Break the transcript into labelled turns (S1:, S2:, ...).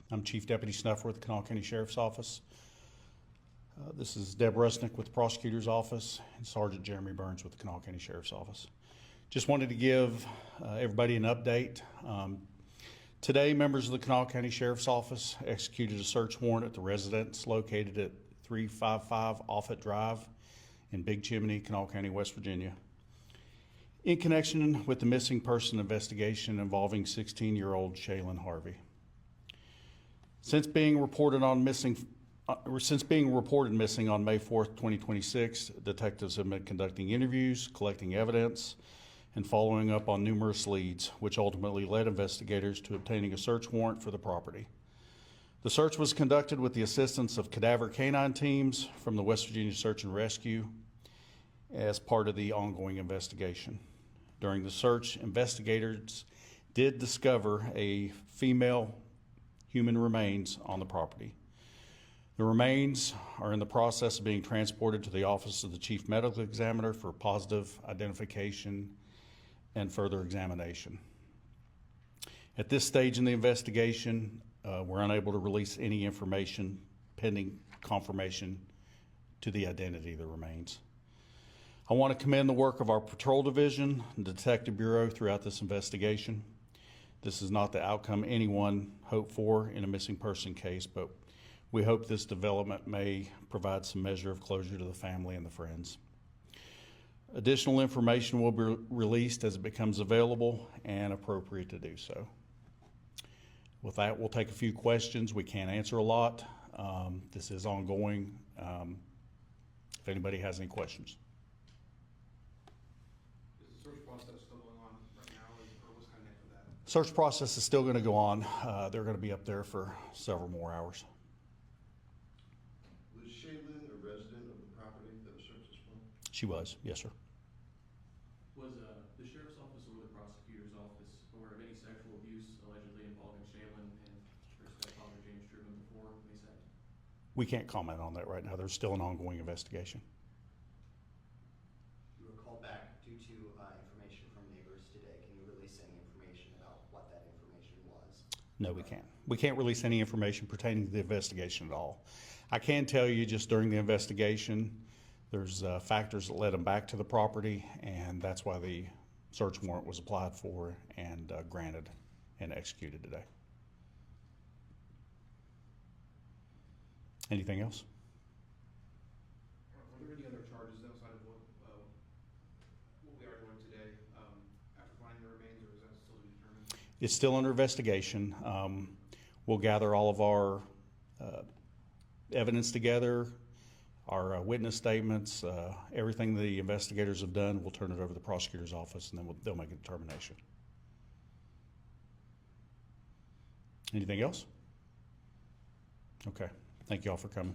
S1: I'm Chief Deputy Snuffer with the Kanawha County Sheriff's Office. This is Deb Rusnick with the Prosecutor's Office and Sergeant Jeremy Burns with the Kanawha County Sheriff's Office. Just wanted to give everybody an update. Today, members of the Kanawha County Sheriff's Office executed a search warrant at the residence located at 355 Offit Drive in Big Chimney, Kanawha County, West Virginia, in connection with the missing person investigation involving 16-year-old Shayln Harvey. Since being reported missing on May 4th, 2026, detectives have been conducting interviews, collecting evidence, and following up on numerous leads, which ultimately led investigators to obtaining a search warrant for the property. The search was conducted with the assistance of cadaver canine teams from the West Virginia Search and Rescue as part of the ongoing investigation. During the search, investigators did discover a female human remains on the property. The remains are in the process of being transported to the Office of the Chief Medical Examiner for positive identification and further examination. At this stage in the investigation, we're unable to release any information pending confirmation to the identity of the remains. I want to commend the work of our Patrol Division and Detective Bureau throughout this investigation. This is not the outcome anyone hoped for in a missing person case, but we hope this development may provide some measure of closure to the family and the friends. Additional information will be released as it becomes available and appropriate to do so. With that, we'll take a few questions. We can't answer a lot. This is ongoing. If anybody has any questions.
S2: Is the search process still going on right now, or what's kind of next for that?
S1: Search process is still going to go on. They're going to be up there for several more hours.
S3: Was Shayln a resident of the property that was searched this morning?
S1: She was, yes, sir.
S4: Was the Sheriff's Office or the Prosecutor's Office aware of any sexual abuse allegedly involving Shayln and her stepfather, James Truman, before they sacked?
S1: We can't comment on that right now. There's still an ongoing investigation.
S5: You were called back due to information from neighbors today. Can you release any information about what that information was?
S1: No, we can't. We can't release any information pertaining to the investigation at all. I can tell you just during the investigation, there's factors that led them back to the property, and that's why the search warrant was applied for and granted and executed today. Anything else?
S2: Are there any other charges outside of what we are doing today after finding the remains, or is that still to be determined?
S1: It's still under investigation. We'll gather all of our evidence together, our witness statements, everything the investigators have done. We'll turn it over to the prosecutor's office, and then they'll make a determination. Anything else? Okay. Thank you all for coming.